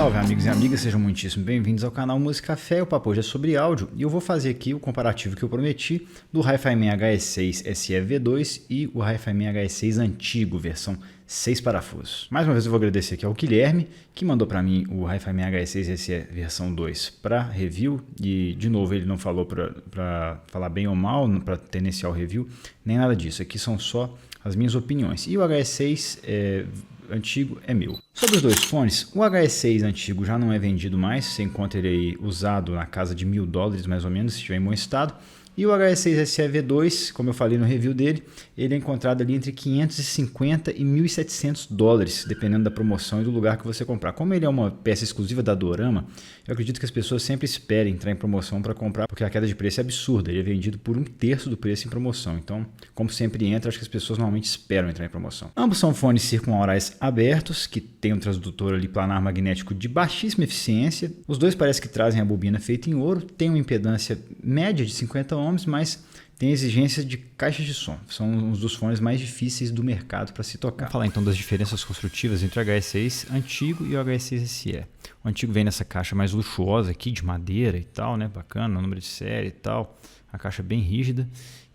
Salve amigos e amigas, sejam muitíssimo bem-vindos ao canal Música Café, o papo hoje é sobre áudio e eu vou fazer aqui o comparativo que eu prometi do Hi-Fi Man HS6 SE V2 e o Hi-Fi Man HS6 antigo, versão 6 parafusos. Mais uma vez eu vou agradecer aqui ao Guilherme, que mandou para mim o Hi-Fi Man HS6 SE versão 2 para review e de novo ele não falou para falar bem ou mal, para tendenciar o review, nem nada disso, aqui são só as minhas opiniões. E o HS6 antigo é meu. Sobre os dois fones, o HS6 antigo já não é vendido mais, você encontra ele aí usado na casa de $1.000 mais ou menos, se estiver em bom estado. E o HS6 SE V2, como eu falei no review dele, ele é encontrado ali entre $550 e $1.700, dependendo da promoção e do lugar que você comprar. Como ele é uma peça exclusiva da Dorama, eu acredito que as pessoas sempre esperem entrar em promoção para comprar, porque a queda de preço é absurda, ele é vendido por 1/3 do preço em promoção. Então, como sempre entra, acho que as pessoas normalmente esperam entrar em promoção. Ambos são fones circunaurais abertos, que tem um transdutor ali planar magnético de baixíssima eficiência. Os dois parecem que trazem a bobina feita em ouro, tem uma impedância média de 50 ohms, mas tem exigência de caixas de som. São uns dos fones mais difíceis do mercado para se tocar. Vamos falar então das diferenças construtivas entre o HS6 antigo e o HS6 SE. O antigo vem nessa caixa mais luxuosa aqui, de madeira e tal, né? Bacana, número de série e tal. A caixa bem rígida.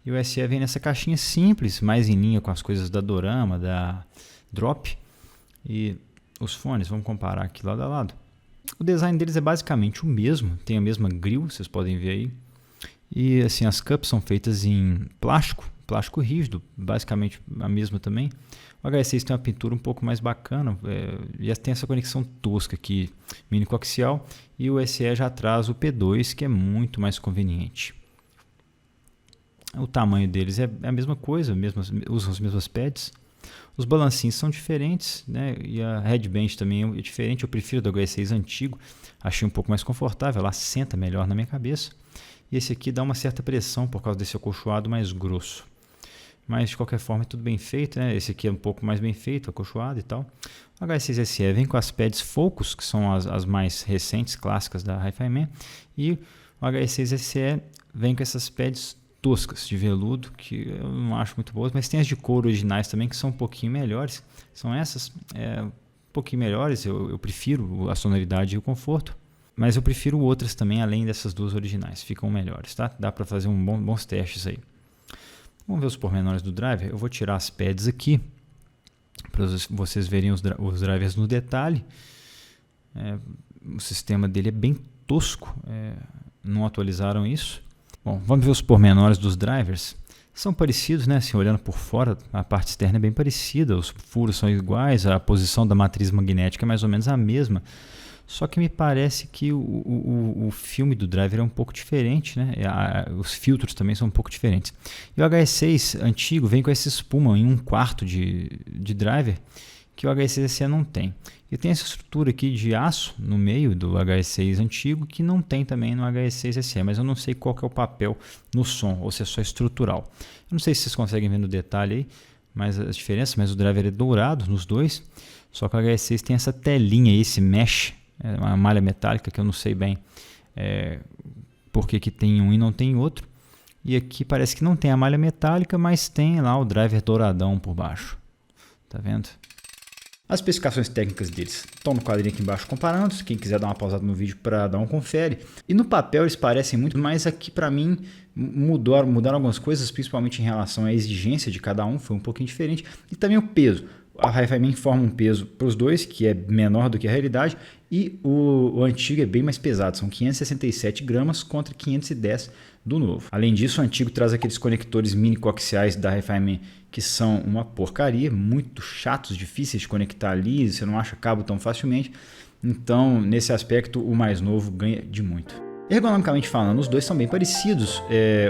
E o SE vem nessa caixinha simples, mais em linha com as coisas da Dorama, da Drop. E os fones, vamos comparar aqui lado a lado. O design deles é basicamente o mesmo, tem a mesma grill, vocês podem ver aí. E assim, as cups são feitas em plástico rígido, basicamente a mesma também. O HS6 tem uma pintura um pouco mais bacana, e tem essa conexão tosca aqui, mini coaxial, e o SE já traz o P2, que é muito mais conveniente. O tamanho deles é a mesma coisa, usam as mesmas pads. Os balancinhos são diferentes, né? E a headband também é diferente. Eu prefiro do HS6 antigo, achei um pouco mais confortável, ela assenta melhor na minha cabeça. E esse aqui dá uma certa pressão por causa desse acolchoado mais grosso. Mas de qualquer forma é tudo bem feito, né? Esse aqui é um pouco mais bem feito, acolchoado e tal. O HS6 SE vem com as pads Focus, que são as mais recentes, clássicas da Hi-Fi Man. E o HS6 SE vem com essas pads toscas de veludo, que eu não acho muito boas, mas tem as de couro originais também, que são um pouquinho melhores. São essas, um pouquinho melhores, eu prefiro a sonoridade e o conforto. Mas eu prefiro outras também, além dessas duas originais. Ficam melhores, tá? Dá para fazer bons testes aí. Vamos ver os pormenores do driver. Eu vou tirar as pads aqui, para vocês verem os drivers no detalhe. O sistema dele é bem tosco, não atualizaram isso. Bom, vamos ver os pormenores dos drivers. São parecidos, né? Assim, olhando por fora, a parte externa é bem parecida, os furos são iguais, a posição da matriz magnética é mais ou menos a mesma. Só que me parece que o filme do driver é um pouco diferente, né? Os filtros também são um pouco diferentes. E o HS6 antigo vem com essa espuma em 1/4 de driver, que o HS6 SE não tem. E tem essa estrutura aqui de aço no meio do HS6 antigo, que não tem também no HS6 SE, mas eu não sei qual que é o papel no som, ou se é só estrutural. Eu não sei se vocês conseguem ver no detalhe aí, mas as diferenças, mas o driver é dourado nos dois, só que o HS6 tem essa telinha aí, esse mesh, uma malha metálica que eu não sei bem por que tem um e não tem outro. E aqui parece que não tem a malha metálica, mas tem lá o driver douradão por baixo. Tá vendo? As especificações técnicas deles estão no quadrinho aqui embaixo comparando, se quem quiser dar uma pausada no vídeo para dar um confere. E no papel eles parecem muito, mas aqui para mim mudaram algumas coisas, principalmente em relação à exigência de cada um, foi um pouquinho diferente. E também o peso. A Hi-Fi Man informa um peso para os dois, que é menor do que a realidade, e o antigo é bem mais pesado, são 567 gramas contra 510 do novo. Além disso, o antigo traz aqueles conectores mini coaxiais da Hi-Fi Man que são uma porcaria, muito chatos, difíceis de conectar ali, você não acha cabo tão facilmente. Então, nesse aspecto, o mais novo ganha de muito. Ergonomicamente falando, os dois são bem parecidos,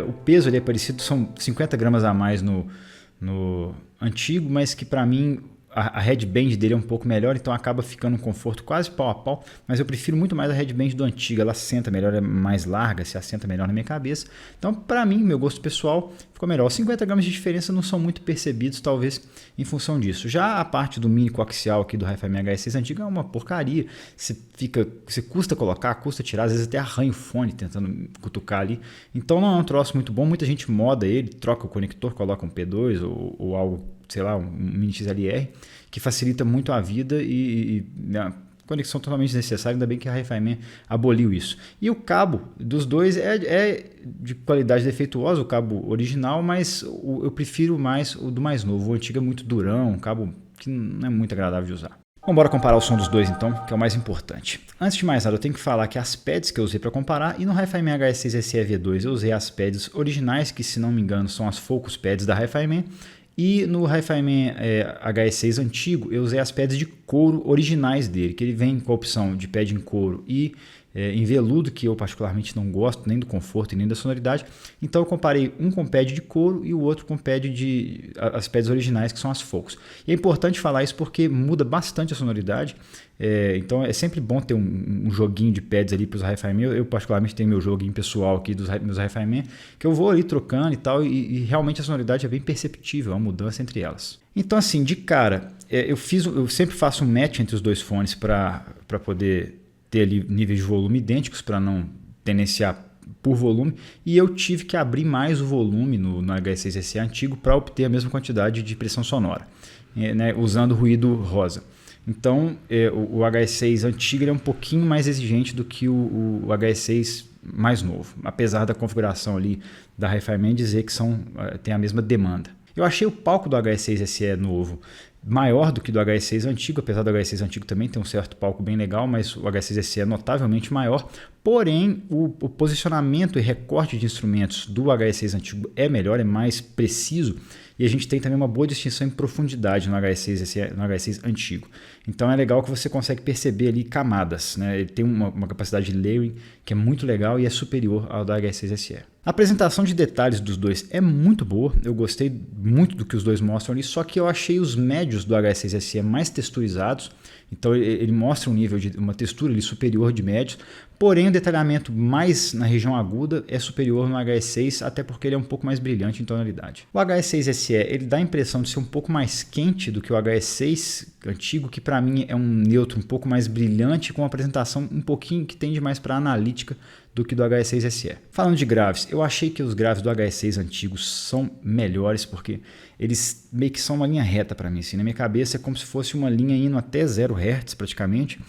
o peso ali é parecido, são 50 gramas a mais no antigo, mas que para mim a headband dele é um pouco melhor, então acaba ficando um conforto quase pau a pau, mas eu prefiro muito mais a headband do antigo, ela assenta melhor, é mais larga, se assenta melhor na minha cabeça, então para mim, meu gosto pessoal, ficou melhor. Os 50 gramas de diferença não são muito percebidos, talvez em função disso. Já a parte do mini coaxial aqui do Hi-Fi Man HS6 antigo é uma porcaria, você custa colocar, custa tirar, às vezes até arranha o fone tentando cutucar ali, então não é um troço muito bom, muita gente moda ele, troca o conector, coloca um P2 ou algo, sei lá, um mini XLR, que facilita muito a vida e conexão totalmente desnecessária, ainda bem que a Hi-Fi Man aboliu isso. E o cabo dos dois é de qualidade defeituosa, o cabo original, mas eu prefiro mais o do mais novo. O antigo é muito durão, um cabo que não é muito agradável de usar. Vamos embora comparar o som dos dois então, que é o mais importante. Antes de mais nada, eu tenho que falar que as pads que eu usei para comparar, e no Hi-Fi Man HS6 SE V2 eu usei as pads originais, que se não me engano são as Focus Pads da Hi-Fi Man, e no Hi-Fi Man HS6 antigo eu usei as pads de couro originais dele, que ele vem com a opção de pad em couro e em veludo, que eu particularmente não gosto nem do conforto e nem da sonoridade. Então eu comparei um com pad de couro e o outro com pad as pads originais, que são as Focus. E é importante falar isso porque muda bastante a sonoridade. Então é sempre bom ter um joguinho de pads ali para os Hi-Fi Man. Eu particularmente tenho meu joguinho pessoal aqui dos meus Hi-Fi Man, que eu vou ali trocando e tal, e realmente a sonoridade é bem perceptível, a mudança entre elas. Então assim, de cara, eu sempre faço um match entre os dois fones para poder ter ali níveis de volume idênticos, para não tendenciar por volume, e eu tive que abrir mais o volume no HS6 SE antigo para obter a mesma quantidade de pressão sonora, né, usando ruído rosa. Então o HS6 antigo é um pouquinho mais exigente do que o HS6 mais novo, apesar da configuração ali da Hi-Fi Man dizer que tem a mesma demanda. Eu achei o palco do HS6 SE novo maior do que do HS6 antigo, apesar do HS6 antigo também ter um certo palco bem legal, mas o HS6 SE é notavelmente maior. Porém, o posicionamento e recorte de instrumentos do HS6 antigo é melhor, é mais preciso, e a gente tem também uma boa distinção em profundidade no HS6 SE, no HS6 antigo. Então é legal que você consegue perceber ali camadas, né? Ele tem uma capacidade de layering que é muito legal e é superior ao da HS6 SE. A apresentação de detalhes dos dois é muito boa, eu gostei muito do que os dois mostram ali, só que eu achei os médios do HS6 SE mais texturizados, então ele mostra um nível de uma textura ali superior de médios, porém o detalhamento mais na região aguda é superior no HS6, até porque ele é um pouco mais brilhante em tonalidade. O HS6 SE ele dá a impressão de ser um pouco mais quente do que o HS6 antigo, que para mim é um neutro um pouco mais brilhante, com uma apresentação um pouquinho que tende mais para analítica do que do HS6 SE. Falando de graves, eu achei que os graves do HS6 antigos são melhores, porque eles meio que são uma linha reta para mim. Assim, na minha cabeça é como se fosse uma linha indo até 0 Hz praticamente,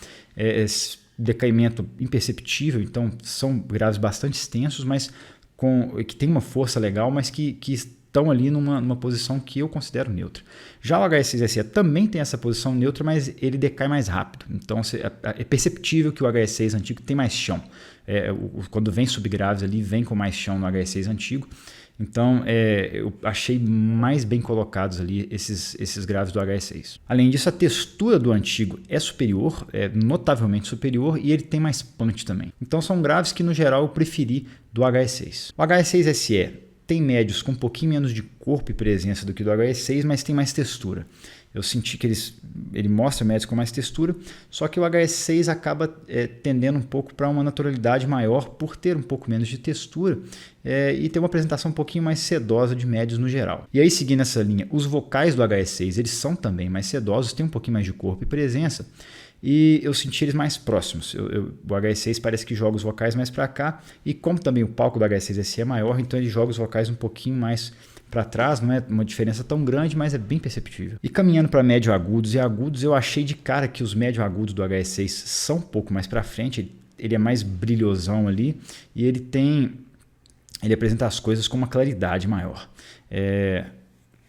decaimento imperceptível, então são graves bastante extensos, mas que tem uma força legal, mas que estão ali numa posição que eu considero neutra. Já o HS6 SE também tem essa posição neutra, mas ele decai mais rápido. Então é perceptível que o HS6 antigo tem mais chão. Quando vem subgraves ali, vem com mais chão no HS6 antigo. Então eu achei mais bem colocados ali esses graves do HS6. Além disso, a textura do antigo é superior, é notavelmente superior, e ele tem mais punch também. Então são graves que no geral eu preferi do HS6. O HS6 SE tem médios com um pouquinho menos de corpo e presença do que do HS6, mas tem mais textura. Eu senti que ele mostra médios com mais textura, só que o HS6 acaba tendendo um pouco para uma naturalidade maior por ter um pouco menos de textura e ter uma apresentação um pouquinho mais sedosa de médios no geral. E aí, seguindo essa linha, os vocais do HS6 eles são também mais sedosos, têm um pouquinho mais de corpo e presença, e eu senti eles mais próximos. O HS6 parece que joga os vocais mais para cá, e como também o palco do HS6 SE é maior, então ele joga os vocais um pouquinho mais para trás, não é uma diferença tão grande, mas é bem perceptível. E caminhando para médio agudos e agudos, eu achei de cara que os médio agudos do HS6 são um pouco mais para frente, ele é mais brilhosão ali, e ele apresenta as coisas com uma claridade maior.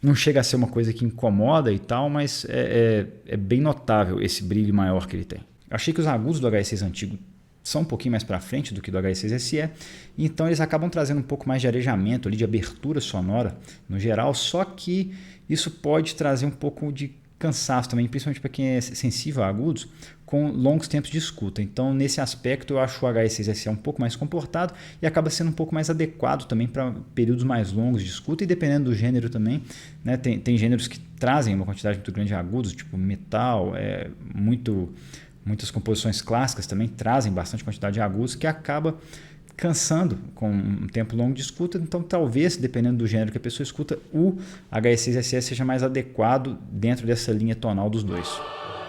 Não chega a ser uma coisa que incomoda e tal, mas é bem notável esse brilho maior que ele tem. Eu achei que os agudos do HS6 antigo são um pouquinho mais para frente do que do HS6 SE, então eles acabam trazendo um pouco mais de arejamento, ali, de abertura sonora no geral, só que isso pode trazer um pouco de cansaço também, principalmente para quem é sensível a agudos, com longos tempos de escuta. Então, nesse aspecto, eu acho o HS6 SE um pouco mais comportado e acaba sendo um pouco mais adequado também para períodos mais longos de escuta, e dependendo do gênero também, né, tem gêneros que trazem uma quantidade muito grande de agudos, tipo metal, muitas composições clássicas também trazem bastante quantidade de agudos, que acaba cansando com um tempo longo de escuta. Então talvez, dependendo do gênero que a pessoa escuta, o HS6 SE seja mais adequado dentro dessa linha tonal dos dois.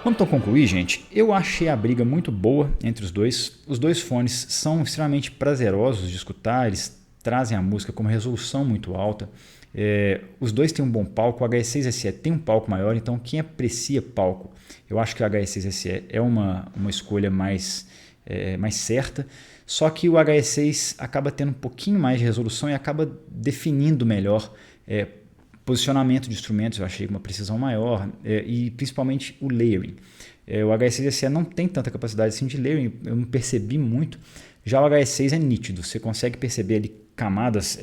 Vamos então concluir, gente. Eu achei a briga muito boa entre os dois. Os dois fones são extremamente prazerosos de escutar, eles trazem a música com uma resolução muito alta. Os dois têm um bom palco, o HS6SE tem um palco maior, então quem aprecia palco, eu acho que o HS6SE é uma escolha mais certa, só que o HS6 acaba tendo um pouquinho mais de resolução e acaba definindo melhor posicionamento de instrumentos, eu achei uma precisão maior, e principalmente o layering. O HS6SE não tem tanta capacidade assim de layering, eu não percebi muito. Já o HS6 é nítido, você consegue perceber ali camadas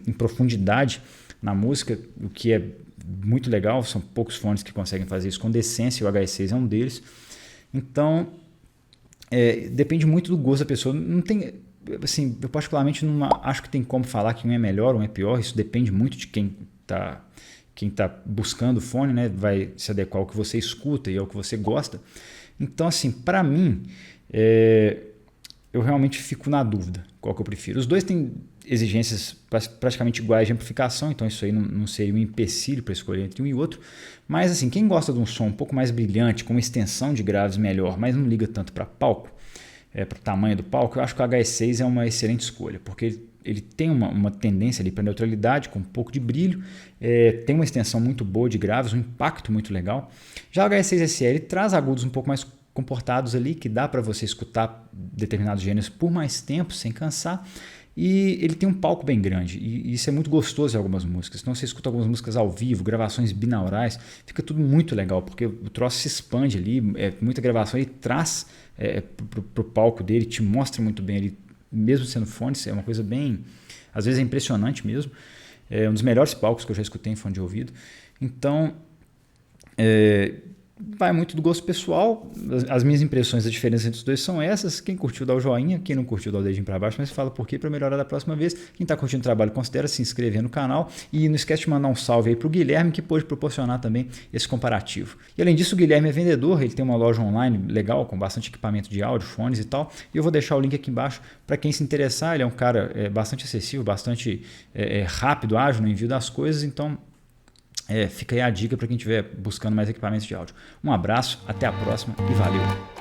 em profundidade na música, o que é muito legal, são poucos fones que conseguem fazer isso com decência, e o HS6 é um deles. Então, depende muito do gosto da pessoa. Não tem, assim, eu particularmente não acho que tem como falar que um é melhor, um é pior, isso depende muito de quem está buscando o fone, né? Vai se adequar ao que você escuta e ao que você gosta. Então, assim, para mim, eu realmente fico na dúvida qual que eu prefiro. Os dois têm exigências praticamente iguais de amplificação, então isso aí não seria um empecilho para escolher entre um e outro. Mas, assim, quem gosta de um som um pouco mais brilhante, com uma extensão de graves melhor, mas não liga tanto para palco, para o tamanho do palco, eu acho que o HS6 é uma excelente escolha, porque ele tem uma tendência ali para neutralidade, com um pouco de brilho, tem uma extensão muito boa de graves, um impacto muito legal. Já o HS6SE ele traz agudos um pouco mais comportados ali, que dá para você escutar determinados gêneros por mais tempo, sem cansar, e ele tem um palco bem grande, e isso é muito gostoso em algumas músicas. Então você escuta algumas músicas ao vivo, gravações binaurais, fica tudo muito legal, porque o troço se expande ali, muita gravação, ele traz para o palco dele, te mostra muito bem ali, mesmo sendo fone, é uma coisa bem, às vezes é impressionante mesmo, é um dos melhores palcos que eu já escutei em fone de ouvido. Então, vai muito do gosto pessoal. As minhas impressões, a diferença entre os dois são essas. Quem curtiu dá o joinha, quem não curtiu dá o dedinho para baixo, mas fala por quê para melhorar da próxima vez. Quem está curtindo o trabalho considera se inscrever no canal e não esquece de mandar um salve aí para o Guilherme, que pôde proporcionar também esse comparativo. E além disso, o Guilherme é vendedor, ele tem uma loja online legal com bastante equipamento de áudio, fones e tal, e eu vou deixar o link aqui embaixo para quem se interessar. Ele é um cara bastante acessível, bastante rápido, ágil no envio das coisas, então fica aí a dica para quem estiver buscando mais equipamentos de áudio. Um abraço, até a próxima e valeu!